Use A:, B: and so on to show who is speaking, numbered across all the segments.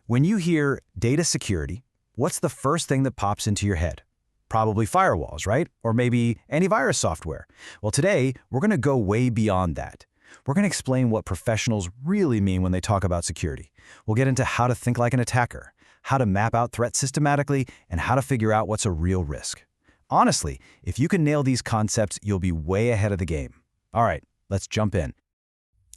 A: When you hear data security, what's the first thing that pops into your head? Probably firewalls, right? Or maybe antivirus software. Well, today, we're going to go way beyond that. We're going to explain what professionals really mean when they talk about security. We'll get into how to think like an attacker, how to map out threats systematically, and how to figure out what's a real risk. Honestly, if you can nail these concepts, you'll be way ahead of the game. All right, let's jump in.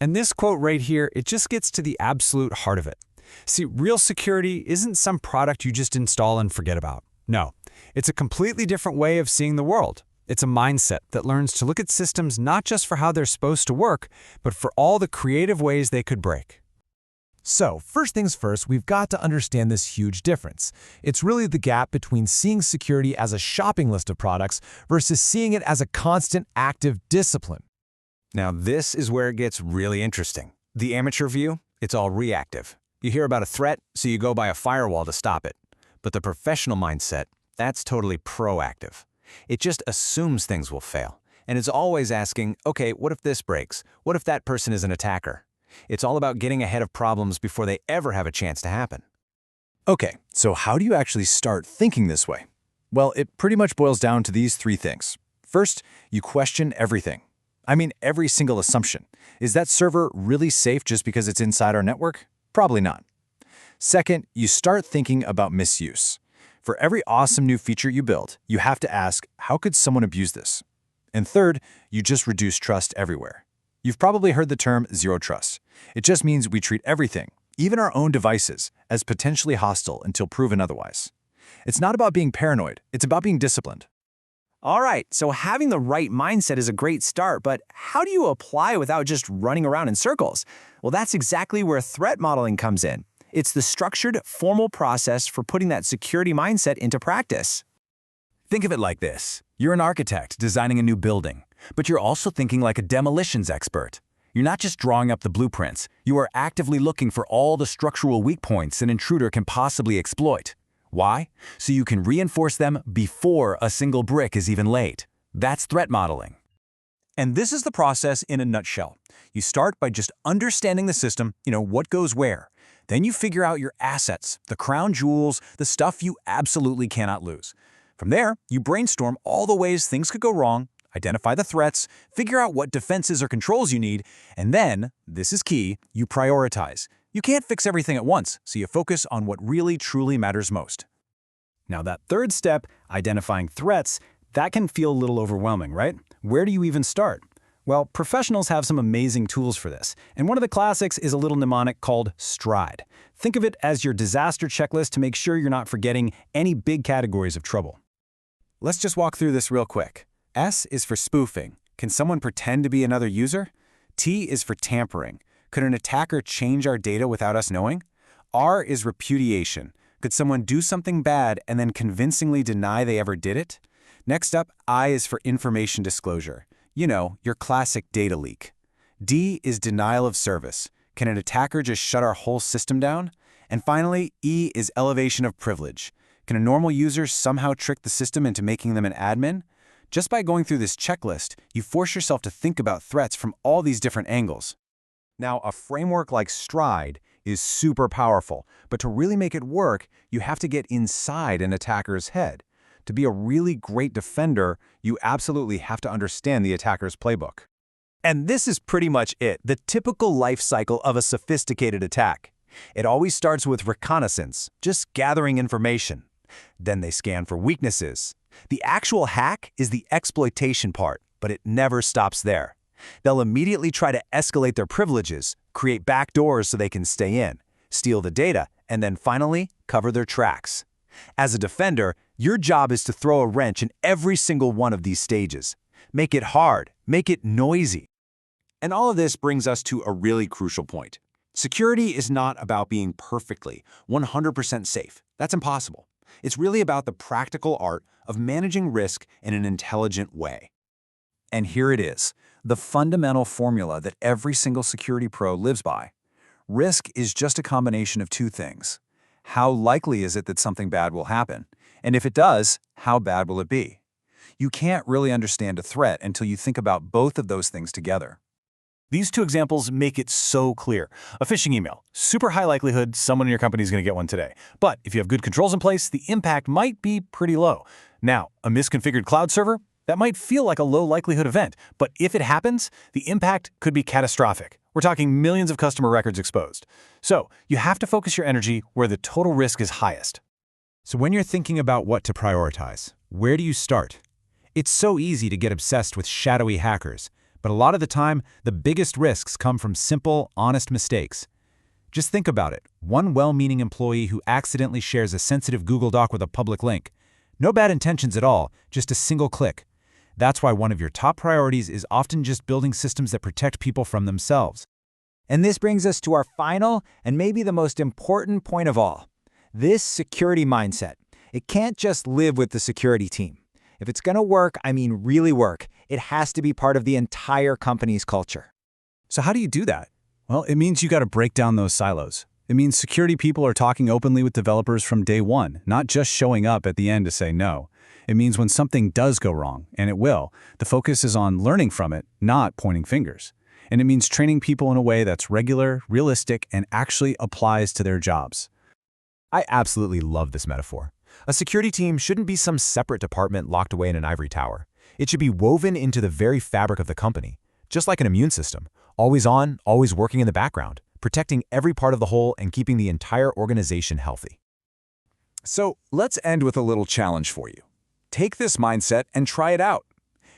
B: And this quote right here, it just gets to the absolute heart of it. See, real security isn't some product you just install and forget about. No, it's a completely different way of seeing the world. It's a mindset that learns to look at systems not just for how they're supposed to work, but for all the creative ways they could break.
C: So, first things first, we've got to understand this huge difference. It's really the gap between seeing security as a shopping list of products versus seeing it as a constant, active discipline.
A: Now, this is where it gets really interesting. The amateur view, it's all reactive. You hear about a threat, so you go buy a firewall to stop it. But the professional mindset, that's totally proactive. It just assumes things will fail. And it's always asking, okay, what if this breaks? What if that person is an attacker? It's all about getting ahead of problems before they ever have a chance to happen.
D: Okay, so how do you actually start thinking this way? Well, it pretty much boils down to these three things. First, you question everything. I mean, every single assumption. Is that server really safe just because it's inside our network? Probably not. Second, you start thinking about misuse. For every awesome new feature you build, you have to ask, how could someone abuse this? And third, you just reduce trust everywhere. You've probably heard the term zero trust. It just means we treat everything, even our own devices, as potentially hostile until proven otherwise. It's not about being paranoid, it's about being disciplined.
E: All right, so having the right mindset is a great start, but how do you apply without just running around in circles? Well, that's exactly where threat modeling comes in. It's the structured, formal process for putting that security mindset into practice.
A: Think of it like this. You're an architect designing a new building, but you're also thinking like a demolitions expert. You're not just drawing up the blueprints, you are actively looking for all the structural weak points an intruder can possibly exploit. Why? So you can reinforce them before a single brick is even laid. That's threat modeling. And this is the process in a nutshell. You start by just understanding the system, what goes where. Then you figure out your assets, the crown jewels, the stuff you absolutely cannot lose. From there, you brainstorm all the ways things could go wrong, identify the threats, figure out what defenses or controls you need, and then, this is key, you prioritize. You can't fix everything at once, so you focus on what really truly matters most.
B: Now that third step, identifying threats, that can feel a little overwhelming, right? Where do you even start? Well, professionals have some amazing tools for this, and one of the classics is a little mnemonic called STRIDE. Think of it as your disaster checklist to make sure you're not forgetting any big categories of trouble.
A: Let's just walk through this real quick. S is for spoofing. Can someone pretend to be another user? T is for tampering. Could an attacker change our data without us knowing? R is repudiation. Could someone do something bad and then convincingly deny they ever did it? Next up, I is for information disclosure. Your classic data leak. D is denial of service. Can an attacker just shut our whole system down? And finally, E is elevation of privilege. Can a normal user somehow trick the system into making them an admin? Just by going through this checklist, you force yourself to think about threats from all these different angles. Now, a framework like STRIDE is super powerful, but to really make it work, you have to get inside an attacker's head. To be a really great defender, you absolutely have to understand the attacker's playbook.
D: And this is pretty much it, the typical life cycle of a sophisticated attack. It always starts with reconnaissance, just gathering information. Then they scan for weaknesses. The actual hack is the exploitation part, but it never stops there. They'll immediately try to escalate their privileges, create backdoors so they can stay in, steal the data, and then finally cover their tracks. As a defender, your job is to throw a wrench in every single one of these stages. Make it hard, make it noisy.
A: And all of this brings us to a really crucial point. Security is not about being perfectly 100% safe. That's impossible. It's really about the practical art of managing risk in an intelligent way. And here it is, the fundamental formula that every single security pro lives by. Risk is just a combination of two things. How likely is it that something bad will happen? And if it does, how bad will it be? You can't really understand a threat until you think about both of those things together. These two examples make it so clear. A phishing email, super high likelihood someone in your company is going to get one today. But if you have good controls in place, the impact might be pretty low. Now, a misconfigured cloud server, that might feel like a low likelihood event, but if it happens, the impact could be catastrophic. We're talking millions of customer records exposed. So you have to focus your energy where the total risk is highest.
B: So when you're thinking about what to prioritize, where do you start? It's so easy to get obsessed with shadowy hackers, but a lot of the time, the biggest risks come from simple, honest mistakes. Just think about it. One well-meaning employee who accidentally shares a sensitive Google Doc with a public link. No bad intentions at all, just a single click. That's why one of your top priorities is often just building systems that protect people from themselves.
F: And this brings us to our final and maybe the most important point of all. This security mindset. It can't just live with the security team. If it's going to work, I mean really work, it has to be part of the entire company's culture.
A: So how do you do that? Well, it means you got to break down those silos. It means security people are talking openly with developers from day one, not just showing up at the end to say no. It means when something does go wrong, and it will, the focus is on learning from it, not pointing fingers. And it means training people in a way that's regular, realistic, and actually applies to their jobs.
C: I absolutely love this metaphor. A security team shouldn't be some separate department locked away in an ivory tower. It should be woven into the very fabric of the company, just like an immune system, always on, always working in the background, protecting every part of the whole and keeping the entire organization healthy.
G: So let's end with a little challenge for you. Take this mindset and try it out.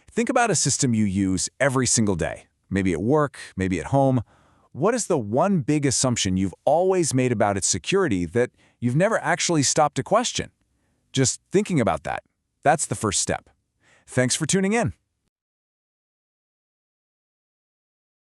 G: Think about a system you use every single day, maybe at work, maybe at home. What is the one big assumption you've always made about its security that you've never actually stopped to question? Just thinking about that, that's the first step. Thanks for tuning in.